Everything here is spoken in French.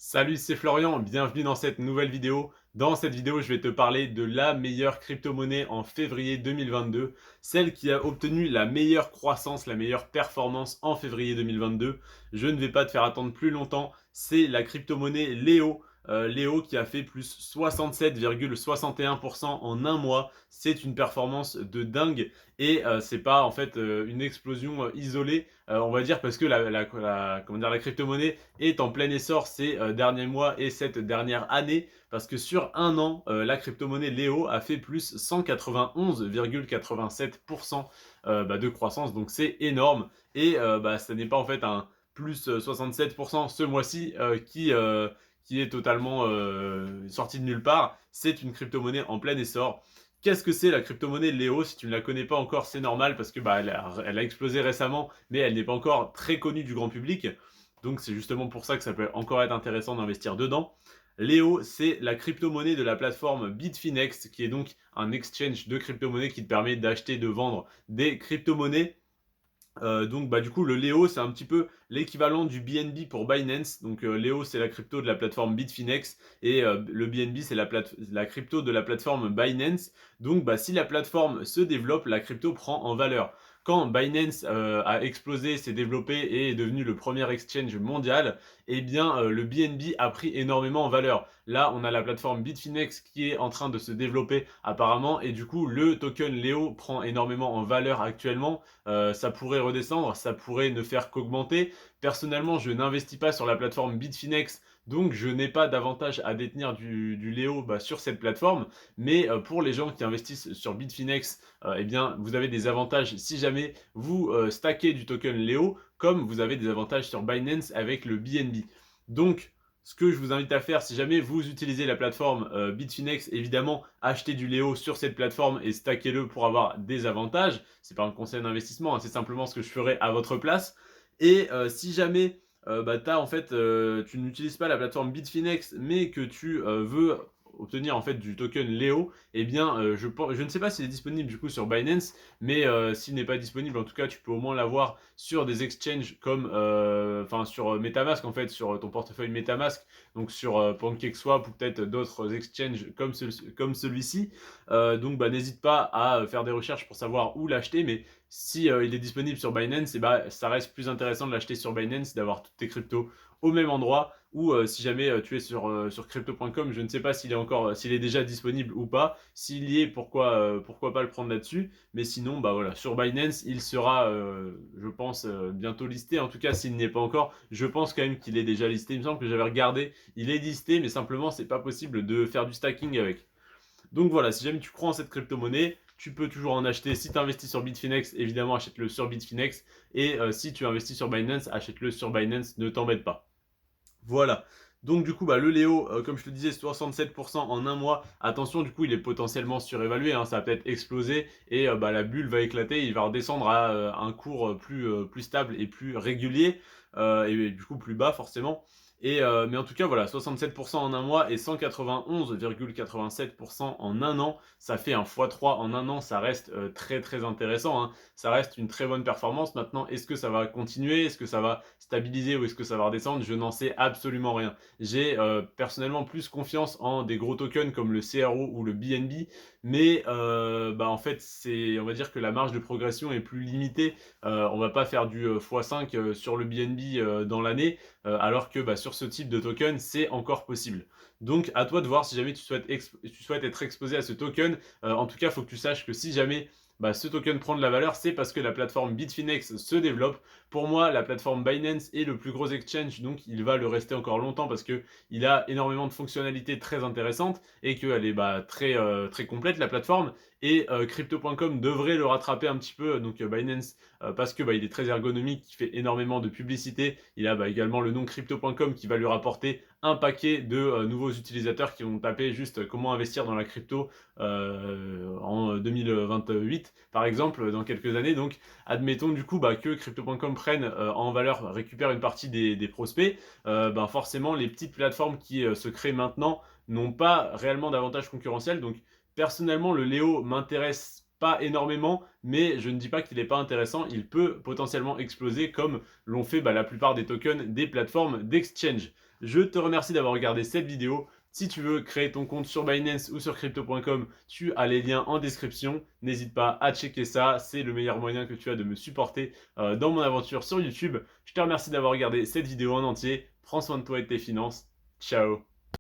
Salut, c'est Florian, bienvenue dans cette nouvelle vidéo. Dans cette vidéo, je vais te parler de la meilleure crypto-monnaie en février 2022, celle qui a obtenu la meilleure croissance, la meilleure performance en février 2022. Je ne vais pas te faire attendre plus longtemps, c'est la crypto-monnaie Léo. Léo qui a fait plus 67,61% en un mois. C'est une performance de dingue et c'est pas en fait une explosion isolée, on va dire, parce que comment dire, la crypto-monnaie est en plein essor ces derniers mois et cette dernière année, parce que sur un an, la crypto-monnaie Léo a fait plus 191,87% de croissance, donc c'est énorme, et ça n'est pas en fait un plus 67% ce mois-ci qui est totalement sorti de nulle part. C'est une crypto-monnaie en plein essor. Qu'est-ce que c'est la crypto-monnaie Léo? Si tu ne la connais pas encore, c'est normal parce que elle a explosé récemment, mais elle n'est pas encore très connue du grand public. Donc c'est justement pour ça que ça peut encore être intéressant d'investir dedans. Léo, c'est la crypto-monnaie de la plateforme Bitfinex, qui est donc un exchange de crypto-monnaies qui te permet d'acheter et de vendre des crypto-monnaies. Du coup le Léo c'est un petit peu l'équivalent du BNB pour Binance. Donc Léo c'est la crypto de la plateforme Bitfinex et le BNB c'est la crypto de la plateforme Binance. Donc si la plateforme se développe, la crypto prend en valeur. Quand Binance a explosé, s'est développé et est devenu le premier exchange mondial, eh bien le BNB a pris énormément en valeur. Là, on a la plateforme Bitfinex qui est en train de se développer apparemment, et du coup le token Léo prend énormément en valeur actuellement. Ça pourrait redescendre, ça pourrait ne faire qu'augmenter. Personnellement, je n'investis pas sur la plateforme Bitfinex, donc je n'ai pas d'avantage à détenir du Léo sur cette plateforme. Mais pour les gens qui investissent sur Bitfinex, eh bien, vous avez des avantages si jamais vous stackez du token Léo, comme vous avez des avantages sur Binance avec le BNB. Donc, ce que je vous invite à faire, si jamais vous utilisez la plateforme Bitfinex, évidemment, achetez du Léo sur cette plateforme et stackez-le pour avoir des avantages. C'est pas un conseil d'investissement, hein, c'est simplement ce que je ferai à votre place. Et si jamais tu n'utilises pas la plateforme Bitfinex, mais que tu veux obtenir en fait du token Léo, eh bien je ne sais pas s'il est disponible du coup sur Binance, mais s'il n'est pas disponible, en tout cas tu peux au moins l'avoir sur des exchanges comme sur MetaMask, en fait sur ton portefeuille MetaMask, donc sur PancakeSwap ou peut-être d'autres exchanges comme celui-ci. N'hésite pas à faire des recherches pour savoir où l'acheter, mais si il est disponible sur Binance, ça reste plus intéressant de l'acheter sur Binance, d'avoir toutes tes cryptos au même endroit. Ou si jamais tu es sur crypto.com, je ne sais pas s'il est déjà disponible ou pas. S'il y est, pourquoi pas le prendre là-dessus. Mais sinon, voilà, sur Binance, il sera, je pense, bientôt listé. En tout cas, s'il n'y est pas encore, je pense quand même qu'il est déjà listé. Il me semble que j'avais regardé, il est listé, mais simplement, c'est pas possible de faire du stacking avec. Donc voilà, si jamais tu crois en cette crypto-monnaie, tu peux toujours en acheter. Si tu investis sur Bitfinex, évidemment, achète-le sur Bitfinex. Et si tu investis sur Binance, achète-le sur Binance, ne t'embête pas. Voilà. Donc du coup, le Léo, comme je te disais, 67% en un mois. Attention, du coup, il est potentiellement surévalué, hein, ça va peut-être exploser et la bulle va éclater. Il va redescendre à un cours plus stable et plus régulier, et du coup plus bas forcément. Mais en tout cas, voilà, 67% en un mois et 191,87% en un an. Ça fait un x3 en un an, ça reste très très intéressant, hein. Ça reste une très bonne performance. Maintenant, est-ce que ça va continuer? Est-ce que ça va stabiliser ou est-ce que ça va redescendre? Je n'en sais absolument rien. J'ai personnellement plus confiance en des gros tokens comme le CRO ou le BNB, mais en fait, on va dire que la marge de progression est plus limitée. On va pas faire du x5 sur le BNB dans l'année, alors que sur ce type de token, c'est encore possible. Donc à toi de voir si jamais tu souhaites être exposé à ce token. En tout cas, il faut que tu saches que si jamais ce token prend de la valeur, c'est parce que la plateforme Bitfinex se développe. Pour moi, la plateforme Binance est le plus gros exchange, donc il va le rester encore longtemps parce qu'il a énormément de fonctionnalités très intéressantes et qu'elle est très complète, la plateforme. Et Crypto.com devrait le rattraper un petit peu, donc Binance, parce que il est très ergonomique, il fait énormément de publicité. Il a également le nom Crypto.com qui va lui rapporter un paquet de nouveaux utilisateurs qui vont taper juste comment investir dans la crypto en 2028 par exemple, dans quelques années. Donc admettons du coup que Crypto.com prenne en valeur, récupère une partie des prospects. Forcément les petites plateformes qui se créent maintenant n'ont pas réellement d'avantage concurrentiel. Donc personnellement le Léo m'intéresse pas énormément, mais je ne dis pas qu'il n'est pas intéressant. Il peut potentiellement exploser comme l'ont fait la plupart des tokens des plateformes d'exchange. Je te remercie d'avoir regardé cette vidéo. Si tu veux créer ton compte sur Binance ou sur crypto.com, tu as les liens en description. N'hésite pas à checker ça, c'est le meilleur moyen que tu as de me supporter dans mon aventure sur YouTube. Je te remercie d'avoir regardé cette vidéo en entier. Prends soin de toi et de tes finances. Ciao.